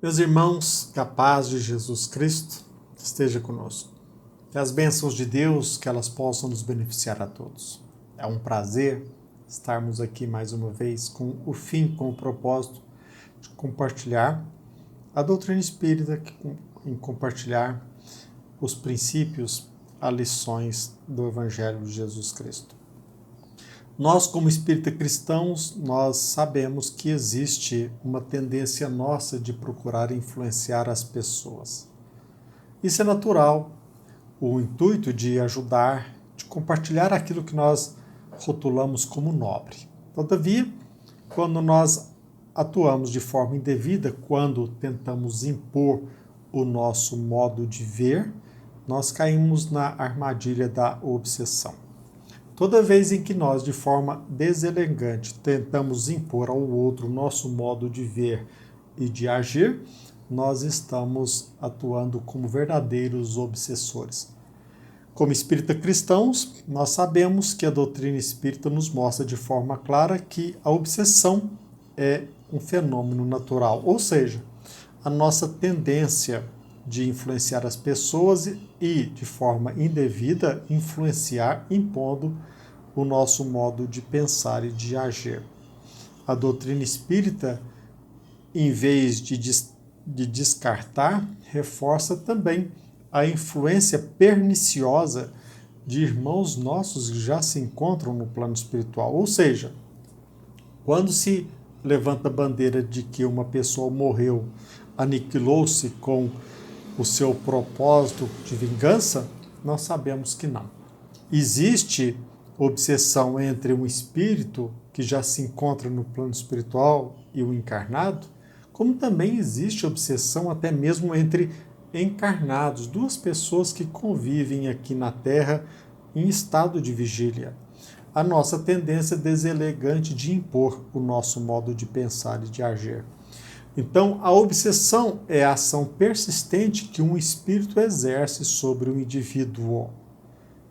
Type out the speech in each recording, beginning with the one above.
Meus irmãos, que a paz de Jesus Cristo esteja conosco. Que as bênçãos de Deus, que elas possam nos beneficiar a todos. É um prazer estarmos aqui mais uma vez com o propósito de compartilhar a doutrina espírita, em compartilhar os princípios, as lições do Evangelho de Jesus Cristo. Nós, como espírita cristãos, nós sabemos que existe uma tendência nossa de procurar influenciar as pessoas. Isso é natural, o intuito de ajudar, de compartilhar aquilo que nós rotulamos como nobre. Todavia, quando nós atuamos de forma indevida, quando tentamos impor o nosso modo de ver, nós caímos na armadilha da obsessão. Toda vez em que nós, de forma deselegante, tentamos impor ao outro o nosso modo de ver e de agir, nós estamos atuando como verdadeiros obsessores. Como espírita cristãos, nós sabemos que a doutrina espírita nos mostra de forma clara que a obsessão é um fenômeno natural, ou seja, a nossa tendência de influenciar as pessoas e, de forma indevida, influenciar impondo o nosso modo de pensar e de agir. A doutrina espírita, em vez de descartar, reforça também a influência perniciosa de irmãos nossos que já se encontram no plano espiritual. Ou seja, quando se levanta a bandeira de que uma pessoa morreu, aniquilou-se com o seu propósito de vingança, nós sabemos que não. Existe obsessão entre um espírito que já se encontra no plano espiritual e o encarnado, como também existe obsessão até mesmo entre encarnados, duas pessoas que convivem aqui na Terra em estado de vigília. A nossa tendência deselegante de impor o nosso modo de pensar e de agir. Então, a obsessão é a ação persistente que um espírito exerce sobre o indivíduo.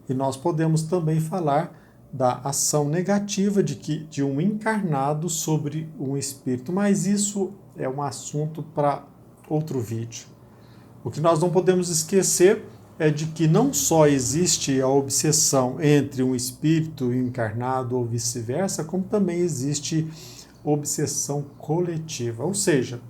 E nós podemos também falar da ação negativa de um encarnado sobre um espírito, mas isso é um assunto para outro vídeo. O que nós não podemos esquecer é de que não só existe a obsessão entre um espírito e um encarnado ou vice-versa, como também existe obsessão coletiva, ou seja,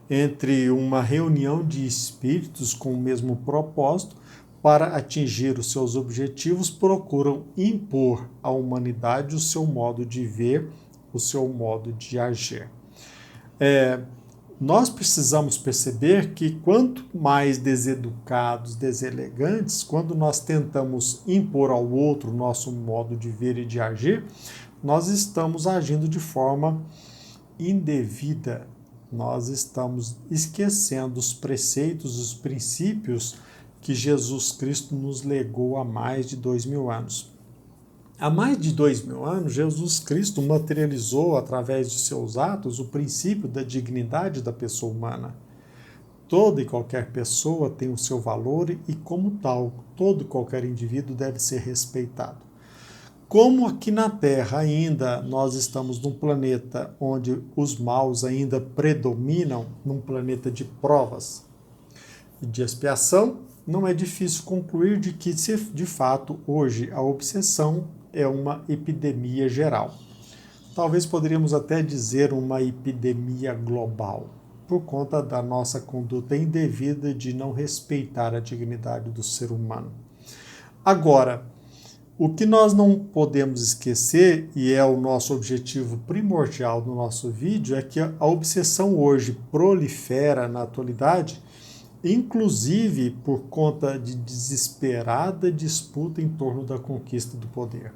entre uma reunião de espíritos com o mesmo propósito para atingir os seus objetivos, procuram impor à humanidade o seu modo de ver, o seu modo de agir. Nós precisamos perceber que quanto mais deseducados, deselegantes, quando nós tentamos impor ao outro o nosso modo de ver e de agir, nós estamos agindo de forma indevida. Nós estamos esquecendo os preceitos, os princípios que Jesus Cristo nos legou há mais de 2000 anos. Há mais de 2000 anos, Jesus Cristo materializou, através de seus atos, o princípio da dignidade da pessoa humana. Toda e qualquer pessoa tem o seu valor e, como tal, todo e qualquer indivíduo deve ser respeitado. Como aqui na Terra ainda nós estamos num planeta onde os maus ainda predominam, num planeta de provas e de expiação, não é difícil concluir de que, de fato, hoje a obsessão é uma epidemia geral. Talvez poderíamos até dizer uma epidemia global, por conta da nossa conduta indevida de não respeitar a dignidade do ser humano. Agora, o que nós não podemos esquecer, e é o nosso objetivo primordial do nosso vídeo, é que a obsessão hoje prolifera na atualidade, inclusive por conta de desesperada disputa em torno da conquista do poder.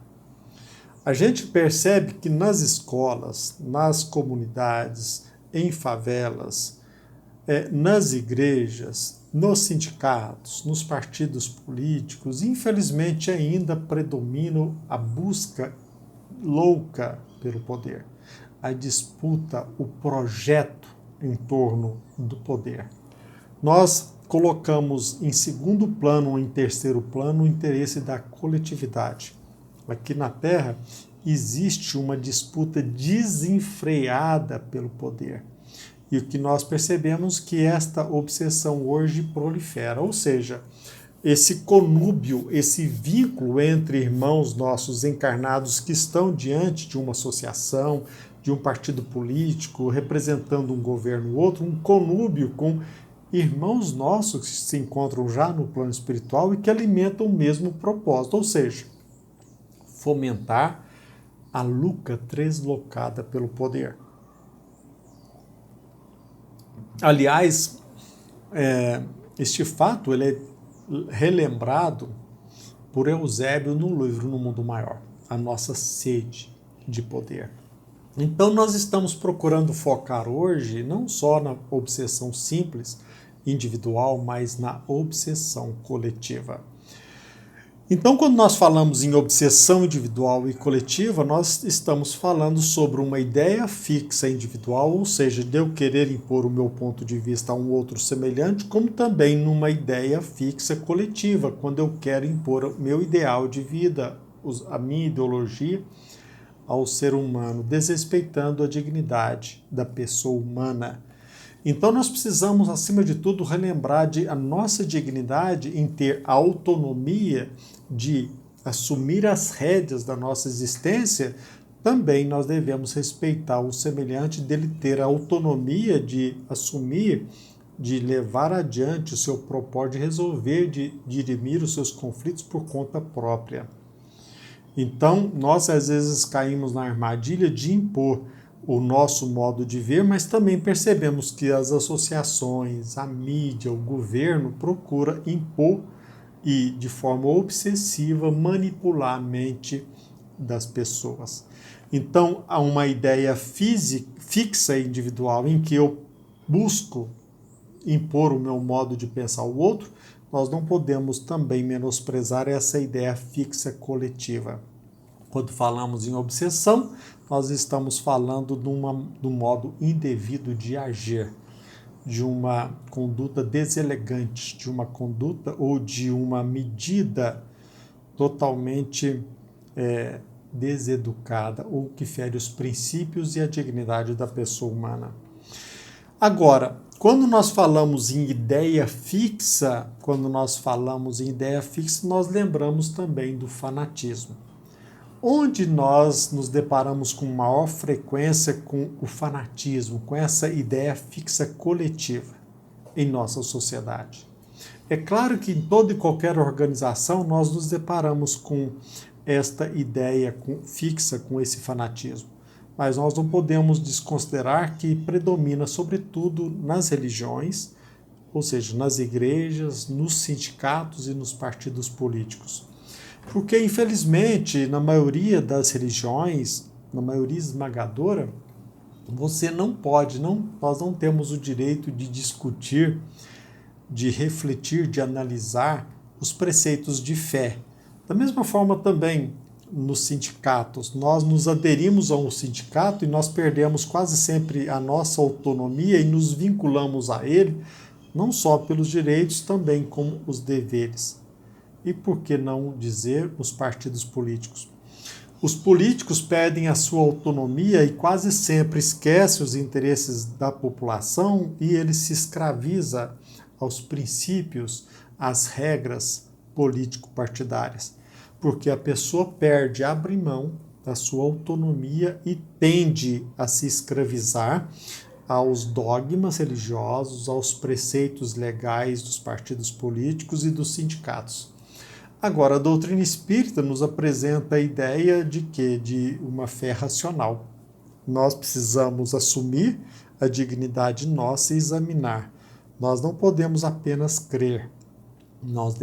A gente percebe que nas escolas, nas comunidades, em favelas, nas igrejas, nos sindicatos, nos partidos políticos, infelizmente ainda predomina a busca louca pelo poder, a disputa, o projeto em torno do poder. Nós colocamos em segundo plano ou em terceiro plano o interesse da coletividade. Aqui na Terra existe uma disputa desenfreada pelo poder. E o que nós percebemos que esta obsessão hoje prolifera, ou seja, esse conúbio, esse vínculo entre irmãos nossos encarnados que estão diante de uma associação, de um partido político, representando um governo ou outro, um conúbio com irmãos nossos que se encontram já no plano espiritual e que alimentam o mesmo propósito, ou seja, fomentar a lucra translocada pelo poder. Aliás, este fato ele é relembrado por Eusébio no livro No Mundo Maior, a nossa sede de poder. Então nós estamos procurando focar hoje não só na obsessão simples, individual, mas na obsessão coletiva. Então, quando nós falamos em obsessão individual e coletiva, nós estamos falando sobre uma ideia fixa individual, ou seja, de eu querer impor o meu ponto de vista a um outro semelhante, como também numa ideia fixa coletiva, quando eu quero impor o meu ideal de vida, a minha ideologia ao ser humano, desrespeitando a dignidade da pessoa humana. Então nós precisamos, acima de tudo, relembrar a nossa dignidade em ter a autonomia de assumir as rédeas da nossa existência. Também nós devemos respeitar o semelhante dele ter a autonomia de assumir, de levar adiante o seu propósito, de resolver, de dirimir os seus conflitos por conta própria. Então, nós às vezes caímos na armadilha de impor o nosso modo de ver, mas também percebemos que as associações, a mídia, o governo procura impor e, de forma obsessiva, manipular a mente das pessoas. Então, há uma ideia fixa e individual em que eu busco impor o meu modo de pensar ao outro, nós não podemos também menosprezar essa ideia fixa coletiva. Quando falamos em obsessão, nós estamos falando de um modo indevido de agir, de uma conduta deselegante, de uma conduta ou de uma medida totalmente deseducada ou que fere os princípios e a dignidade da pessoa humana. Agora, quando nós falamos em ideia fixa, nós lembramos também do fanatismo. Onde nós nos deparamos com maior frequência com o fanatismo, com essa ideia fixa coletiva em nossa sociedade? É claro que em toda e qualquer organização nós nos deparamos com esta ideia fixa, com esse fanatismo. Mas nós não podemos desconsiderar que predomina sobretudo nas religiões, ou seja, nas igrejas, nos sindicatos e nos partidos políticos. Porque, infelizmente, na maioria das religiões, na maioria esmagadora, você não pode, nós não temos o direito de discutir, de refletir, de analisar os preceitos de fé. Da mesma forma também, nos sindicatos, nós nos aderimos a um sindicato e nós perdemos quase sempre a nossa autonomia e nos vinculamos a ele, não só pelos direitos, também como os deveres. E por que não dizer os partidos políticos? Os políticos perdem a sua autonomia e quase sempre esquecem os interesses da população e ele se escraviza aos princípios, às regras político-partidárias. Porque a pessoa abre mão da sua autonomia e tende a se escravizar aos dogmas religiosos, aos preceitos legais dos partidos políticos e dos sindicatos. Agora, a doutrina espírita nos apresenta a ideia de quê? De uma fé racional. Nós precisamos assumir a dignidade nossa e examinar. Nós não podemos apenas crer. Nós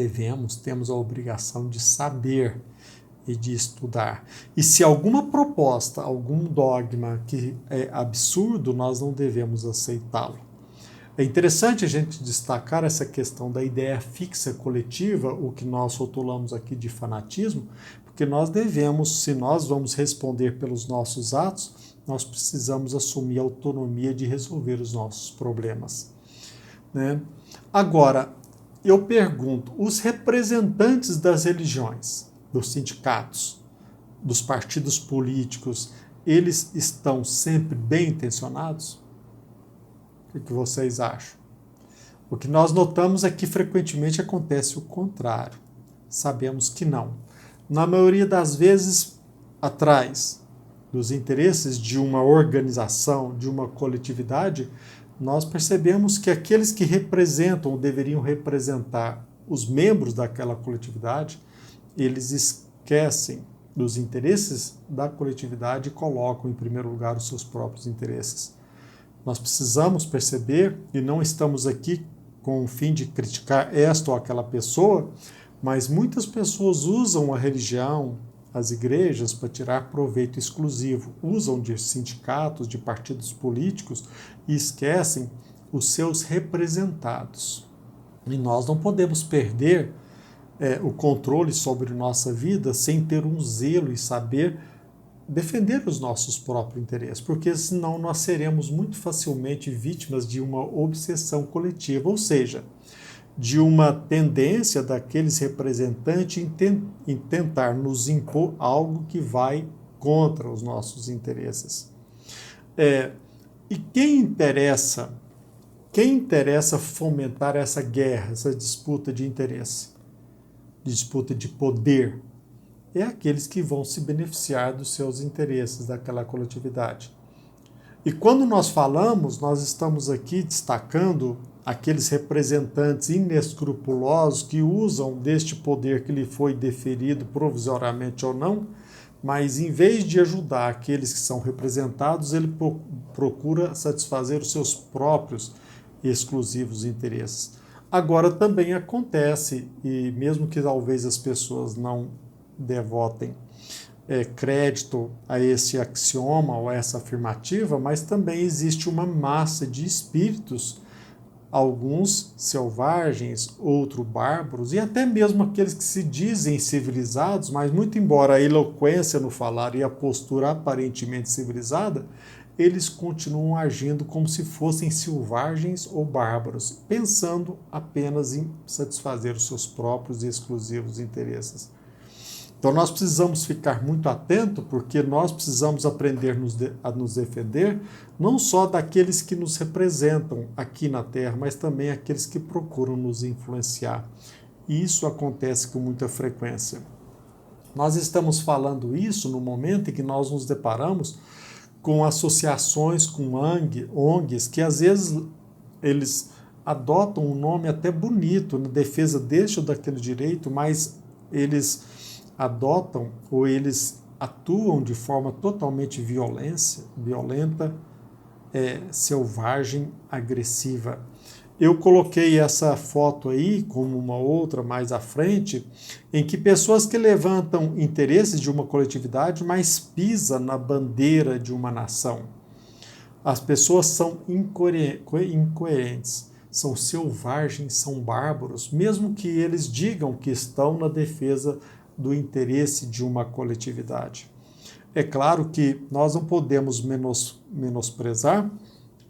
temos a obrigação de saber e de estudar. E se alguma proposta, algum dogma que é absurdo, nós não devemos aceitá-lo. É interessante a gente destacar essa questão da ideia fixa coletiva, o que nós rotulamos aqui de fanatismo, porque nós devemos, se nós vamos responder pelos nossos atos, nós precisamos assumir a autonomia de resolver os nossos problemas, né? Agora, eu pergunto, os representantes das religiões, dos sindicatos, dos partidos políticos, eles estão sempre bem intencionados? O que vocês acham? O que nós notamos é que frequentemente acontece o contrário. Sabemos que não. Na maioria das vezes, atrás dos interesses de uma organização, de uma coletividade, nós percebemos que aqueles que representam ou deveriam representar os membros daquela coletividade, eles esquecem dos interesses da coletividade e colocam em primeiro lugar os seus próprios interesses. Nós precisamos perceber, e não estamos aqui com o fim de criticar esta ou aquela pessoa, mas muitas pessoas usam a religião, as igrejas, para tirar proveito exclusivo. Usam de sindicatos, de partidos políticos e esquecem os seus representados. E nós não podemos perder o controle sobre nossa vida sem ter um zelo e saber defender os nossos próprios interesses, porque senão nós seremos muito facilmente vítimas de uma obsessão coletiva, ou seja, de uma tendência daqueles representantes em tentar nos impor algo que vai contra os nossos interesses. E quem interessa fomentar essa guerra, essa disputa de interesse, disputa de poder? É aqueles que vão se beneficiar dos seus interesses daquela coletividade. E quando nós falamos, nós estamos aqui destacando aqueles representantes inescrupulosos que usam deste poder que lhe foi deferido provisoriamente ou não, mas em vez de ajudar aqueles que são representados, ele procura satisfazer os seus próprios exclusivos interesses. Agora também acontece, e mesmo que talvez as pessoas não devotem crédito a esse axioma ou a essa afirmativa, mas também existe uma massa de espíritos, alguns selvagens, outros bárbaros, e até mesmo aqueles que se dizem civilizados, mas muito embora a eloquência no falar e a postura aparentemente civilizada, eles continuam agindo como se fossem selvagens ou bárbaros, pensando apenas em satisfazer os seus próprios e exclusivos interesses. Então nós precisamos ficar muito atentos, porque nós precisamos aprender a nos defender, não só daqueles que nos representam aqui na Terra, mas também aqueles que procuram nos influenciar. E isso acontece com muita frequência. Nós estamos falando isso no momento em que nós nos deparamos com associações, com ONGs, que às vezes eles adotam um nome até bonito, na defesa deste ou daquele direito, mas eles adotam ou eles atuam de forma totalmente violenta, selvagem, agressiva. Eu coloquei essa foto aí, como uma outra mais à frente, em que pessoas que levantam interesses de uma coletividade, mas pisam na bandeira de uma nação. As pessoas são incoerentes, são selvagens, são bárbaros, mesmo que eles digam que estão na defesa do interesse de uma coletividade. É claro que nós não podemos menosprezar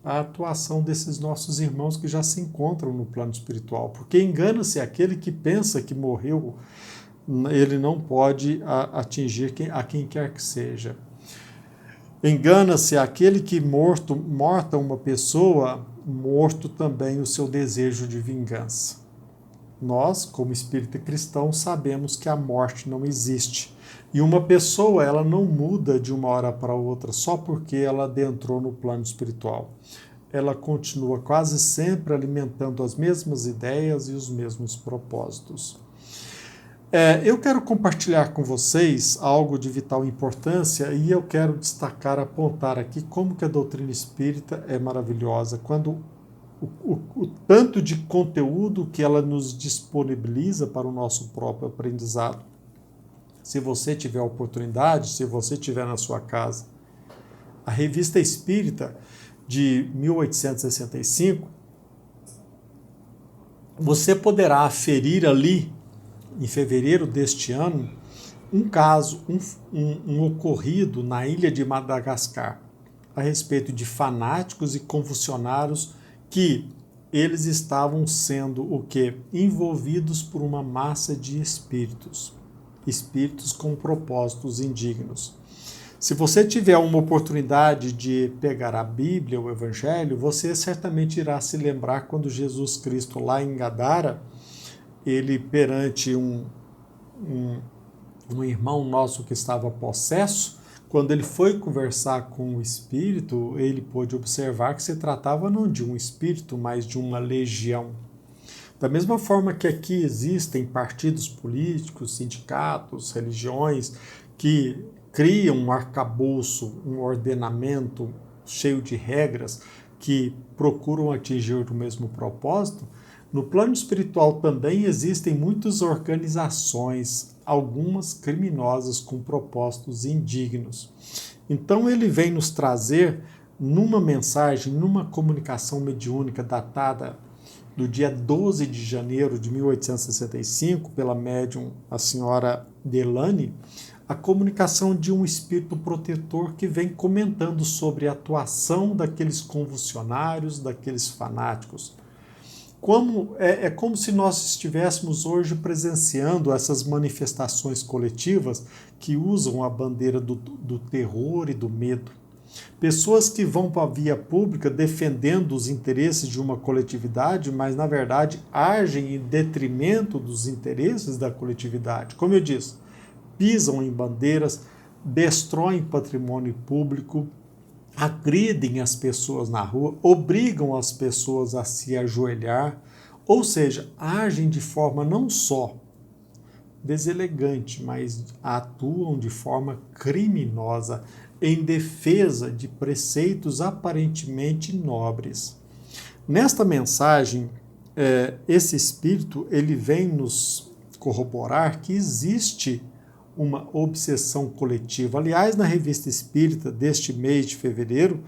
a atuação desses nossos irmãos que já se encontram no plano espiritual, porque engana-se aquele que pensa que morreu, ele não pode atingir a quem quer que seja. Engana-se aquele que morta uma pessoa, morto também o seu desejo de vingança. Nós, como espírita cristão, sabemos que a morte não existe. E uma pessoa, ela não muda de uma hora para outra só porque ela adentrou no plano espiritual. Ela continua quase sempre alimentando as mesmas ideias e os mesmos propósitos. Eu quero compartilhar com vocês algo de vital importância e eu quero destacar, apontar aqui como que a doutrina espírita é maravilhosa, quando o tanto de conteúdo que ela nos disponibiliza para o nosso próprio aprendizado. Se você tiver oportunidade, se você tiver na sua casa, a Revista Espírita de 1865, você poderá aferir ali, em fevereiro deste ano, um caso, um ocorrido na ilha de Madagascar, a respeito de fanáticos e convulsionários que eles estavam sendo o quê? Envolvidos por uma massa de espíritos com propósitos indignos. Se você tiver uma oportunidade de pegar a Bíblia, o Evangelho, você certamente irá se lembrar quando Jesus Cristo, lá em Gadara, ele perante um irmão nosso que estava possesso, quando ele foi conversar com o espírito, ele pôde observar que se tratava não de um espírito, mas de uma legião. Da mesma forma que aqui existem partidos políticos, sindicatos, religiões que criam um arcabouço, um ordenamento cheio de regras que procuram atingir o mesmo propósito, no plano espiritual também existem muitas organizações, algumas criminosas com propósitos indignos. Então ele vem nos trazer, numa mensagem, numa comunicação mediúnica datada do dia 12 de janeiro de 1865, pela médium a senhora Delane, a comunicação de um espírito protetor que vem comentando sobre a atuação daqueles convulsionários, daqueles fanáticos. É como se nós estivéssemos hoje presenciando essas manifestações coletivas que usam a bandeira do terror e do medo. Pessoas que vão para a via pública defendendo os interesses de uma coletividade, mas na verdade agem em detrimento dos interesses da coletividade. Como eu disse, pisam em bandeiras, destroem patrimônio público, agridem as pessoas na rua, obrigam as pessoas a se ajoelhar, ou seja, agem de forma não só deselegante, mas atuam de forma criminosa em defesa de preceitos aparentemente nobres. Nesta mensagem, esse espírito ele vem nos corroborar que existe uma obsessão coletiva. Aliás, na Revista Espírita deste mês de fevereiro,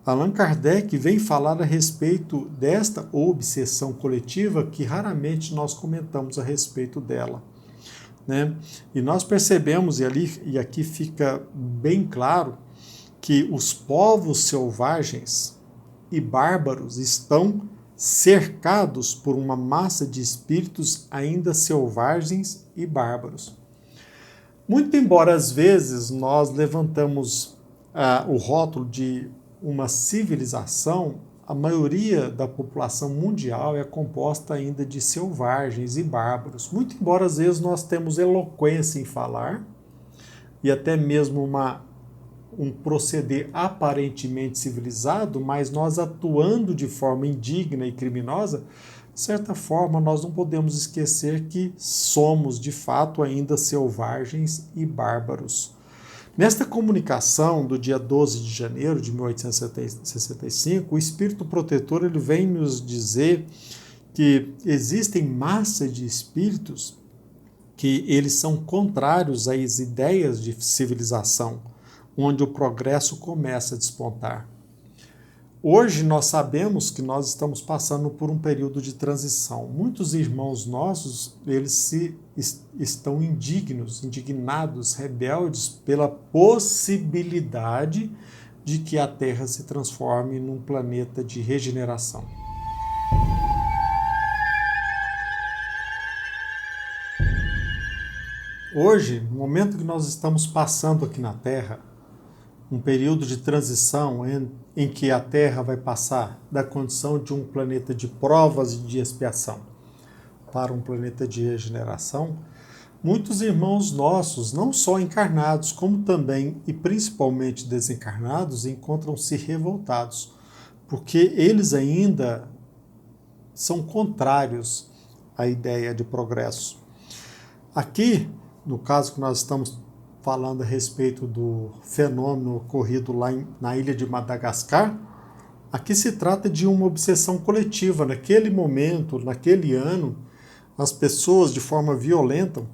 Allan Kardec vem falar a respeito desta obsessão coletiva que raramente nós comentamos a respeito dela. Né? E nós percebemos, e aqui fica bem claro, que os povos selvagens e bárbaros estão cercados por uma massa de espíritos ainda selvagens e bárbaros. Muito embora às vezes nós levantamos o rótulo de uma civilização, a maioria da população mundial é composta ainda de selvagens e bárbaros. Muito embora às vezes nós temos eloquência em falar e até mesmo um proceder aparentemente civilizado, mas nós atuando de forma indigna e criminosa, de certa forma nós não podemos esquecer que somos de fato ainda selvagens e bárbaros. Nesta comunicação do dia 12 de janeiro de 1865, o espírito protetor ele vem nos dizer que existem massa de espíritos que eles são contrários às ideias de civilização, onde o progresso começa a despontar. Hoje nós sabemos que nós estamos passando por um período de transição. Muitos irmãos nossos, eles estão indignados, rebeldes pela possibilidade de que a Terra se transforme num planeta de regeneração. Hoje, no momento que nós estamos passando aqui na Terra, um período de transição em que a Terra vai passar da condição de um planeta de provas e de expiação para um planeta de regeneração, muitos irmãos nossos, não só encarnados, como também e principalmente desencarnados, encontram-se revoltados, porque eles ainda são contrários à ideia de progresso. Aqui, no caso que nós estamos falando a respeito do fenômeno ocorrido lá na ilha de Madagascar, aqui se trata de uma obsessão coletiva. Naquele momento, naquele ano, as pessoas de forma violenta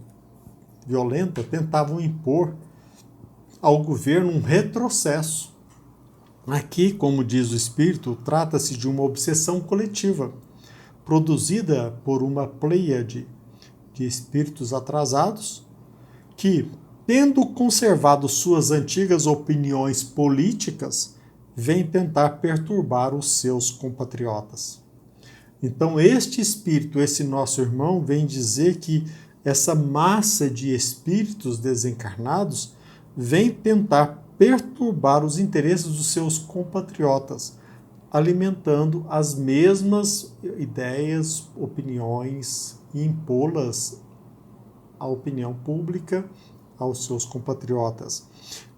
tentavam impor ao governo um retrocesso. Aqui, como diz o Espírito, trata-se de uma obsessão coletiva, produzida por uma pleiade de espíritos atrasados que, tendo conservado suas antigas opiniões políticas, vem tentar perturbar os seus compatriotas. Então, este espírito, esse nosso irmão, vem dizer que essa massa de espíritos desencarnados vem tentar perturbar os interesses dos seus compatriotas, alimentando as mesmas ideias, opiniões e impô-las à opinião pública, aos seus compatriotas,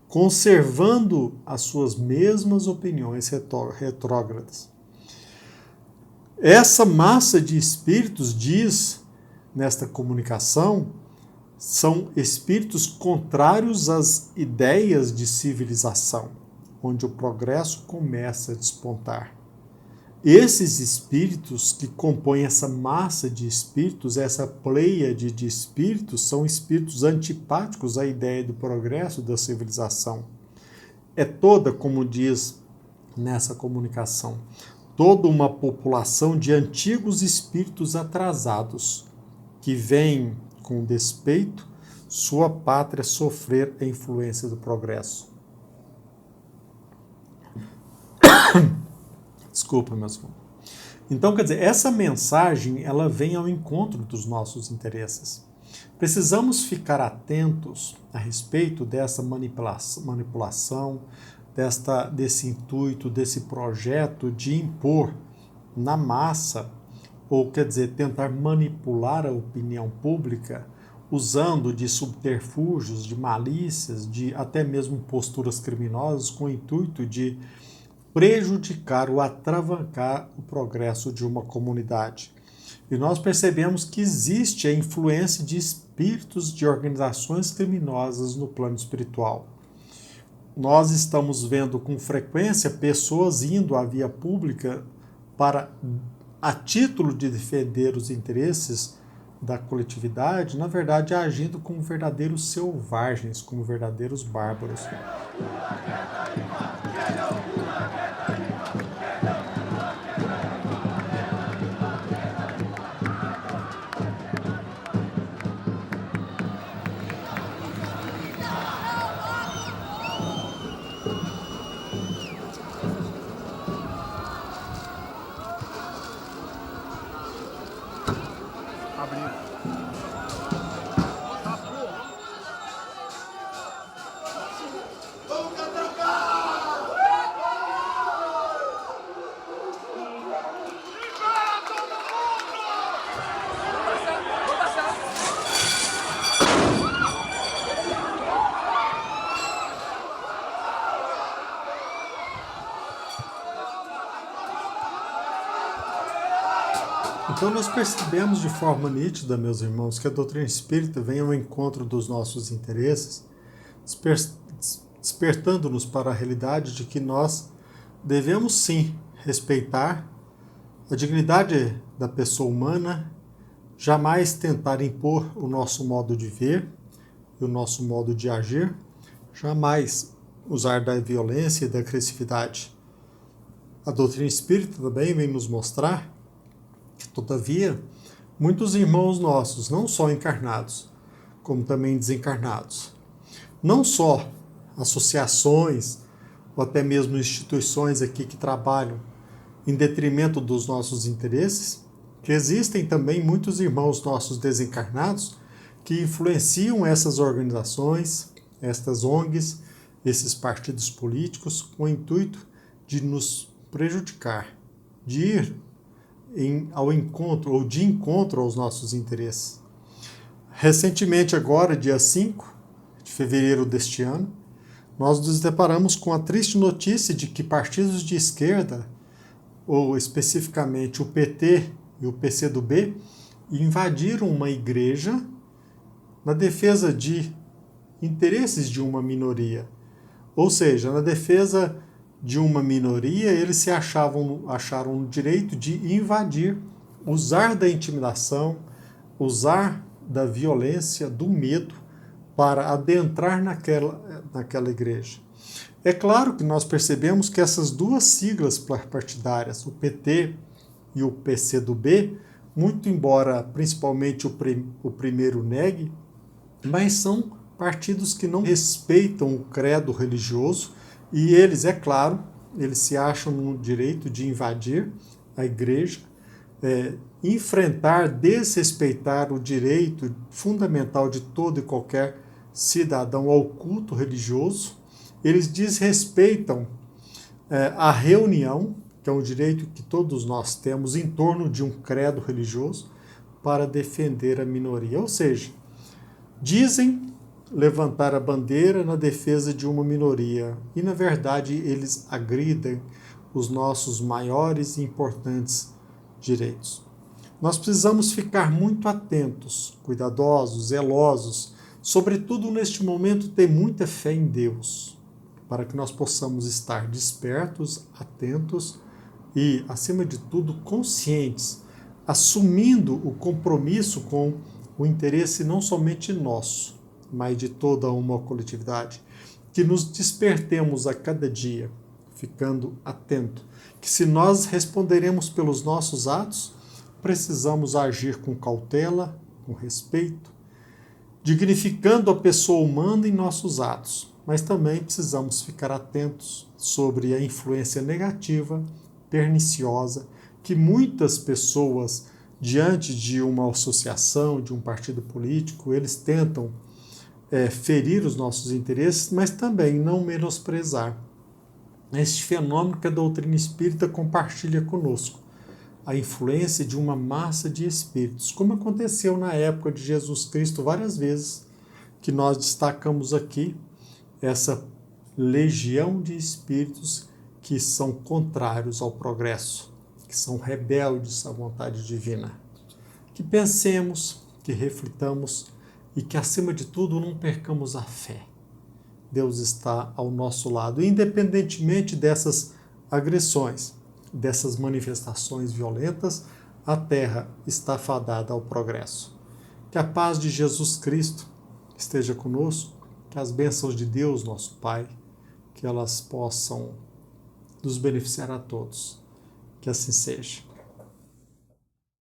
conservando as suas mesmas opiniões retrógradas. Essa massa de espíritos, diz nesta comunicação, são espíritos contrários às ideias de civilização, onde o progresso começa a despontar. Esses espíritos que compõem essa massa de espíritos, essa pleiade de espíritos, são espíritos antipáticos à ideia do progresso da civilização. É toda, como diz nessa comunicação, toda uma população de antigos espíritos atrasados, que veem com despeito sua pátria sofrer a influência do progresso. Desculpa, meus irmãos. Então, quer dizer, essa mensagem, ela vem ao encontro dos nossos interesses. Precisamos ficar atentos a respeito dessa manipulação, desse intuito, desse projeto de impor na massa, ou quer dizer, tentar manipular a opinião pública, usando de subterfúgios, de malícias, de até mesmo posturas criminosas, com o intuito de prejudicar ou atravancar o progresso de uma comunidade. E nós percebemos que existe a influência de espíritos de organizações criminosas no plano espiritual. Nós estamos vendo com frequência pessoas indo à via pública para, a título de defender os interesses da coletividade, na verdade agindo como verdadeiros selvagens, como verdadeiros bárbaros. Então nós percebemos de forma nítida, meus irmãos, que a doutrina espírita vem ao encontro dos nossos interesses, despertando-nos para a realidade de que nós devemos sim respeitar a dignidade da pessoa humana, jamais tentar impor o nosso modo de ver e o nosso modo de agir, jamais usar da violência e da agressividade. A doutrina espírita também vem nos mostrar que, todavia, muitos irmãos nossos, não só encarnados, como também desencarnados, não só associações ou até mesmo instituições aqui que trabalham em detrimento dos nossos interesses, que existem também muitos irmãos nossos desencarnados que influenciam essas organizações, estas ONGs, esses partidos políticos, com o intuito de nos prejudicar, de ir ao encontro ou de encontro aos nossos interesses. Recentemente, agora, dia 5 de fevereiro deste ano, nós nos deparamos com a triste notícia de que partidos de esquerda, ou especificamente o PT e o PCdoB, invadiram uma igreja na defesa de interesses de uma minoria. Ou seja, na defesa de uma minoria, eles se acharam no direito de invadir, usar da intimidação, usar da violência, do medo, para adentrar naquela igreja. É claro que nós percebemos que essas duas siglas partidárias, o PT e o PCdoB, muito embora principalmente o primeiro negue, mas são partidos que não respeitam o credo religioso, e eles, é claro, eles se acham no direito de invadir a igreja, enfrentar, desrespeitar o direito fundamental de todo e qualquer cidadão ao culto religioso. eles desrespeitam a reunião, que é um direito que todos nós temos em torno de um credo religioso, para defender a minoria. Ou seja, dizem levantar a bandeira na defesa de uma minoria e, na verdade, eles agridem os nossos maiores e importantes direitos. Nós precisamos ficar muito atentos, cuidadosos, zelosos, sobretudo neste momento ter muita fé em Deus, para que nós possamos estar despertos, atentos e, acima de tudo, conscientes, assumindo o compromisso com o interesse não somente nosso, mas de toda uma coletividade, que nos despertemos a cada dia, ficando atento, que se nós responderemos pelos nossos atos, precisamos agir com cautela, com respeito, dignificando a pessoa humana em nossos atos, mas também precisamos ficar atentos sobre a influência negativa, perniciosa, que muitas pessoas, diante de uma associação, de um partido político, eles tentam ferir os nossos interesses, mas também não menosprezar este fenômeno que a doutrina espírita compartilha conosco, a influência de uma massa de espíritos, como aconteceu na época de Jesus Cristo várias vezes, que nós destacamos aqui essa legião de espíritos que são contrários ao progresso, que são rebeldes à vontade divina. Que pensemos, que reflitamos e que, acima de tudo, não percamos a fé. Deus está ao nosso lado, independentemente dessas agressões, dessas manifestações violentas, a terra está fadada ao progresso. Que a paz de Jesus Cristo esteja conosco, que as bênçãos de Deus, nosso Pai, que elas possam nos beneficiar a todos. Que assim seja.